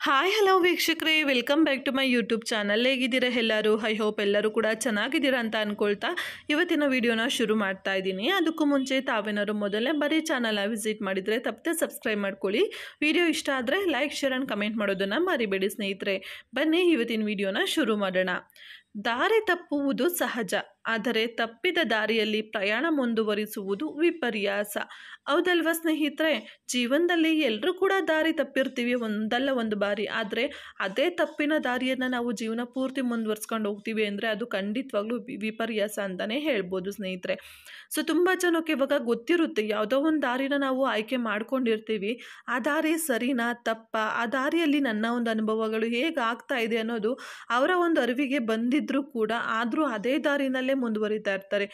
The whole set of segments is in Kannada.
ಹಾಯ್ ಹಲೋ ವೀಕ್ಷಕರೇ, welcome back to my YouTube channel. ಹೇಗಿದ್ದೀರಾ ಎಲ್ಲರೂ? ಐ ಹೋಪ್ ಎಲ್ಲರೂ ಕೂಡ ಚೆನ್ನಾಗಿದ್ದೀರಾ ಅಂತ ಅಂದ್ಕೊಳ್ತಾ ಇವತ್ತಿನ ವಿಡಿಯೋನ ಶುರು ಮಾಡ್ತಾ ಇದ್ದೀನಿ. ಅದಕ್ಕೂ ಮುಂಚೆ ತಾವೇನಾದ್ರು ಮೊದಲೇ ಬರೀ ಚಾನಲ್ನ ವಿಸಿಟ್ ಮಾಡಿದರೆ ತಪ್ಪದೆ ಸಬ್ಸ್ಕ್ರೈಬ್ ಮಾಡ್ಕೊಳ್ಳಿ. ವಿಡಿಯೋ ಇಷ್ಟ ಆದರೆ ಲೈಕ್, ಶೇರ್ ಆ್ಯಂಡ್ ಕಮೆಂಟ್ ಮಾಡೋದನ್ನು ಮರಿಬೇಡಿ ಸ್ನೇಹಿತರೆ. ಬನ್ನಿ ಇವತ್ತಿನ ವಿಡಿಯೋನ ಶುರು ಮಾಡೋಣ. ದಾರಿ ತಪ್ಪುವುದು ಸಹಜ, ಆದರೆ ತಪ್ಪಿದ ದಾರಿಯಲ್ಲಿ ಪ್ರಯಾಣ ಮುಂದುವರಿಸುವುದು ವಿಪರ್ಯಾಸ. ಹೌದಲ್ವಾ ಸ್ನೇಹಿತರೆ? ಜೀವನದಲ್ಲಿ ಎಲ್ಲರೂ ಕೂಡ ದಾರಿ ತಪ್ಪಿರ್ತೀವಿ ಒಂದಲ್ಲ ಒಂದು ಬಾರಿ. ಆದರೆ ಅದೇ ತಪ್ಪಿನ ದಾರಿಯನ್ನು ನಾವು ಜೀವನ ಪೂರ್ತಿ ಮುಂದುವರ್ಸ್ಕೊಂಡು ಹೋಗ್ತೀವಿ ಅಂದರೆ ಅದು ಖಂಡಿತವಾಗ್ಲೂ ವಿಪರ್ಯಾಸ ಅಂತಲೇ ಹೇಳ್ಬೋದು ಸ್ನೇಹಿತರೆ. ಸೊ ತುಂಬ ಜನಕ್ಕೆ ಇವಾಗ ಗೊತ್ತಿರುತ್ತೆ, ಯಾವುದೋ ಒಂದು ದಾರಿನ ನಾವು ಆಯ್ಕೆ ಮಾಡ್ಕೊಂಡಿರ್ತೀವಿ. ಆ ದಾರಿ ಸರಿನಾ ತಪ್ಪಾ, ಆ ದಾರಿಯಲ್ಲಿ ನನ್ನ ಒಂದು ಅನುಭವಗಳು ಹೇಗೆ ಆಗ್ತಾ ಇದೆ ಅನ್ನೋದು ಅವರ ಒಂದು ಅರಿವಿಗೆ ಬಂದಿದ್ದರೂ ಕೂಡ ಆದರೂ ಅದೇ ದಾರಿನಲ್ಲೇ ಮುಂದುವರಿತಾ ಇರ್ತಾರೆ.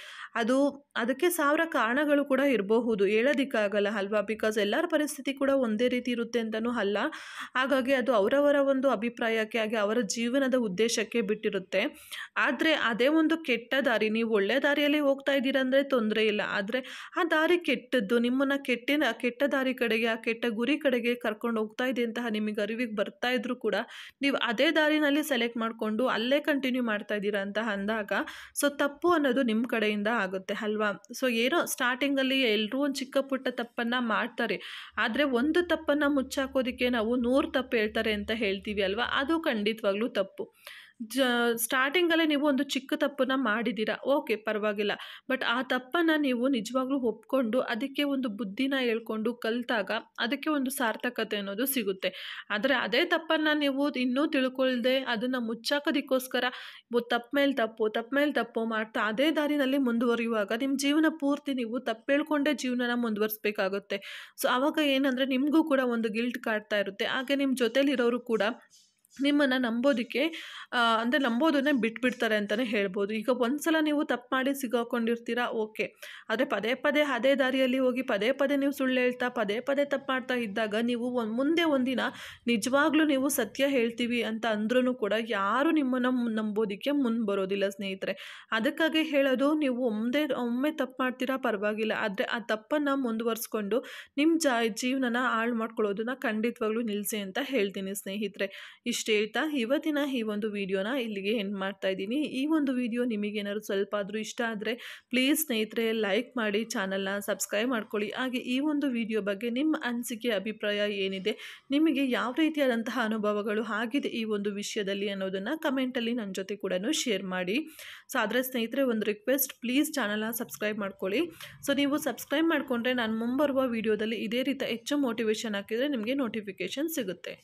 ಅದಕ್ಕೆ ಸಾವಿರ ಕಾರಣಗಳು ಕೂಡ ಇರಬಹುದು, ಹೇಳೋದಕ್ಕಾಗಲ್ಲ ಅಲ್ವಾ? ಬಿಕಾಸ್ ಎಲ್ಲರ ಪರಿಸ್ಥಿತಿ ಕೂಡ ಒಂದೇ ರೀತಿ ಇರುತ್ತೆ ಅಂತಲೂ ಅಲ್ಲ. ಹಾಗಾಗಿ ಅದು ಅವರವರ ಒಂದು ಅಭಿಪ್ರಾಯಕ್ಕೆ ಹಾಗೆ ಅವರ ಜೀವನದ ಉದ್ದೇಶಕ್ಕೆ ಬಿಟ್ಟಿರುತ್ತೆ. ಆದರೆ ಅದೇ ಒಂದು ಕೆಟ್ಟ ದಾರಿ, ನೀವು ಒಳ್ಳೆ ದಾರಿಯಲ್ಲಿ ಹೋಗ್ತಾ ಇದ್ದೀರಂದರೆ ತೊಂದರೆ ಇಲ್ಲ. ಆದರೆ ಆ ದಾರಿ ಕೆಟ್ಟದ್ದು, ನಿಮ್ಮನ್ನು ಕೆಟ್ಟ ದಾರಿ ಕಡೆಗೆ, ಆ ಕೆಟ್ಟ ಗುರಿ ಕಡೆಗೆ ಕರ್ಕೊಂಡು ಹೋಗ್ತಾ ಇದೆ ಅಂತ ನಿಮಗೆ ಅರಿವಿಗೆ ಬರ್ತಾ ಇದ್ರೂ ಕೂಡ ನೀವು ಅದೇ ದಾರಿನಲ್ಲಿ ಸೆಲೆಕ್ಟ್ ಮಾಡಿಕೊಂಡು ಅಲ್ಲೇ ಕಂಟಿನ್ಯೂ ಮಾಡ್ತಾ ಇದ್ದೀರಾ ಅಂತ ಅಂದಾಗ ಸೊ ತಪ್ಪು ಅನ್ನೋದು ನಿಮ್ಮ ಕಡೆಯಿಂದ ಆಗುತ್ತೆ ಅಲ್ವಾ? ಸೊ ಏನೋ ಸ್ಟಾರ್ಟಿಂಗಲ್ಲಿ ಎಲ್ಲರೂ ಒಂದು ಚಿಕ್ಕ ಪುಟ್ಟ ತಪ್ಪನ್ನು ಮಾಡ್ತಾರೆ. ಆದರೆ ಒಂದು ತಪ್ಪನ್ನು ಮುಚ್ಚಾಕೋದಕ್ಕೆ ನಾವು 100 ತಪ್ಪು ಹೇಳ್ತಾರೆ ಅಂತ ಹೇಳ್ತೀವಿ ಅಲ್ವಾ? ಅದು ಖಂಡಿತವಾಗ್ಲೂ ತಪ್ಪು. ಸ್ಟಾರ್ಟಿಂಗಲ್ಲೇ ನೀವು ಒಂದು ಚಿಕ್ಕ ತಪ್ಪನ್ನು ಮಾಡಿದ್ದೀರಾ, ಓಕೆ ಪರವಾಗಿಲ್ಲ. ಬಟ್ ಆ ತಪ್ಪನ್ನು ನೀವು ನಿಜವಾಗ್ಲೂ ಒಪ್ಕೊಂಡು ಅದಕ್ಕೆ ಒಂದು ಬುದ್ಧಿನ ಹೇಳ್ಕೊಂಡು ಕಲಿತಾಗ ಅದಕ್ಕೆ ಒಂದು ಸಾರ್ಥಕತೆ ಅನ್ನೋದು ಸಿಗುತ್ತೆ. ಆದರೆ ಅದೇ ತಪ್ಪನ್ನು ನೀವು ಇನ್ನೂ ತಿಳ್ಕೊಳ್ದೆ ಅದನ್ನು ಮುಚ್ಚಾಕೋದಕ್ಕೋಸ್ಕರ ತಪ್ಪು ಮೇಲೆ ತಪ್ಪು ಮಾಡ್ತಾ ಅದೇ ದಾರಿನಲ್ಲಿ ಮುಂದುವರಿಯುವಾಗ ನಿಮ್ಮ ಜೀವನ ಪೂರ್ತಿ ನೀವು ತಪ್ಪು ಹೇಳ್ಕೊಂಡೇ ಜೀವನನ ಮುಂದುವರಿಸ್ಬೇಕಾಗುತ್ತೆ. ಸೊ ಆವಾಗ ಏನಂದರೆ ನಿಮಗೂ ಕೂಡ ಒಂದು ಗಿಲ್ಟ್ ಕಾಡ್ತಾ ಇರುತ್ತೆ. ಹಾಗೆ ನಿಮ್ಮ ಜೊತೆಲಿರೋರು ಕೂಡ ನಿಮ್ಮನ್ನು ನಂಬೋದನ್ನೇ ಬಿಟ್ಬಿಡ್ತಾರೆ ಅಂತಲೇ ಹೇಳ್ಬೋದು. ಈಗ ಒಂದ್ಸಲ ನೀವು ತಪ್ಪು ಮಾಡಿ ಸಿಗಾಕೊಂಡಿರ್ತೀರಾ, ಓಕೆ. ಆದರೆ ಪದೇ ಪದೇ ಅದೇ ದಾರಿಯಲ್ಲಿ ಹೋಗಿ ಪದೇ ಪದೇ ನೀವು ಸುಳ್ಳು ಹೇಳ್ತಾ ಪದೇ ಪದೇ ತಪ್ಪು ಮಾಡ್ತಾ ಇದ್ದಾಗ ನೀವು ಮುಂದೆ ಒಂದಿನ ನಿಜವಾಗ್ಲೂ ನೀವು ಸತ್ಯ ಹೇಳ್ತೀವಿ ಅಂತ ಅಂದ್ರೂ ಕೂಡ ಯಾರು ನಿಮ್ಮನ್ನು ನಂಬೋದಕ್ಕೆ ಮುಂದೆ ಬರೋದಿಲ್ಲ ಸ್ನೇಹಿತರೆ. ಅದಕ್ಕಾಗಿ ಹೇಳೋದು, ನೀವು ಒಮ್ಮೆ ತಪ್ಪು ಮಾಡ್ತೀರಾ ಪರವಾಗಿಲ್ಲ, ಆದರೆ ಆ ತಪ್ಪನ್ನು ಮುಂದುವರಿಸ್ಕೊಂಡು ನಿಮ್ಮ ಜೀವನನ ಹಾಳು ಮಾಡ್ಕೊಳ್ಳೋದನ್ನ ಖಂಡಿತವಾಗ್ಲೂ ನಿಲ್ಲಿಸಿ ಅಂತ ಹೇಳ್ತೀನಿ ಸ್ನೇಹಿತರೆ. ಇಷ್ಟು ಹೇಳ್ತಾ ಇವತ್ತಿನ ಈ ಒಂದು ವಿಡಿಯೋನ ಇಲ್ಲಿಗೆ ಎಂಡ್ ಮಾಡ್ತಾ ಇದ್ದೀನಿ. ಈ ಒಂದು ವಿಡಿಯೋ ನಿಮಗೇನಾದ್ರು ಸ್ವಲ್ಪ ಆದರೂ ಇಷ್ಟ ಆದರೆ ಪ್ಲೀಸ್ ಸ್ನೇಹಿತರೆ ಲೈಕ್ ಮಾಡಿ, ಚಾನಲ್ನ ಸಬ್ಸ್ಕ್ರೈಬ್ ಮಾಡ್ಕೊಳ್ಳಿ. ಹಾಗೆ ಈ ಒಂದು ವಿಡಿಯೋ ಬಗ್ಗೆ ನಿಮ್ಮ ಅನಿಸಿಕೆ ಅಭಿಪ್ರಾಯ ಏನಿದೆ, ನಿಮಗೆ ಯಾವ ರೀತಿಯಾದಂತಹ ಅನುಭವಗಳು ಆಗಿದೆ ಈ ಒಂದು ವಿಷಯದಲ್ಲಿ ಅನ್ನೋದನ್ನು ಕಮೆಂಟಲ್ಲಿ ನನ್ನ ಜೊತೆ ಕೂಡ ಶೇರ್ ಮಾಡಿ. ಸೊ ಆದರೆ ಸ್ನೇಹಿತರೆ ಒಂದು ರಿಕ್ವೆಸ್ಟ್, ಪ್ಲೀಸ್ ಚಾನಲ್ನ ಸಬ್ಸ್ಕ್ರೈಬ್ ಮಾಡ್ಕೊಳ್ಳಿ. ಸೊ ನೀವು ಸಬ್ಸ್ಕ್ರೈಬ್ ಮಾಡಿಕೊಂಡ್ರೆ ನಾನು ಮುಂಬರುವ ವಿಡಿಯೋದಲ್ಲಿ ಇದೇ ರೀತಿ ಹೆಚ್ಚು ಮೋಟಿವೇಶನ್ ಹಾಕಿದರೆ ನಿಮಗೆ ನೋಟಿಫಿಕೇಷನ್ ಸಿಗುತ್ತೆ.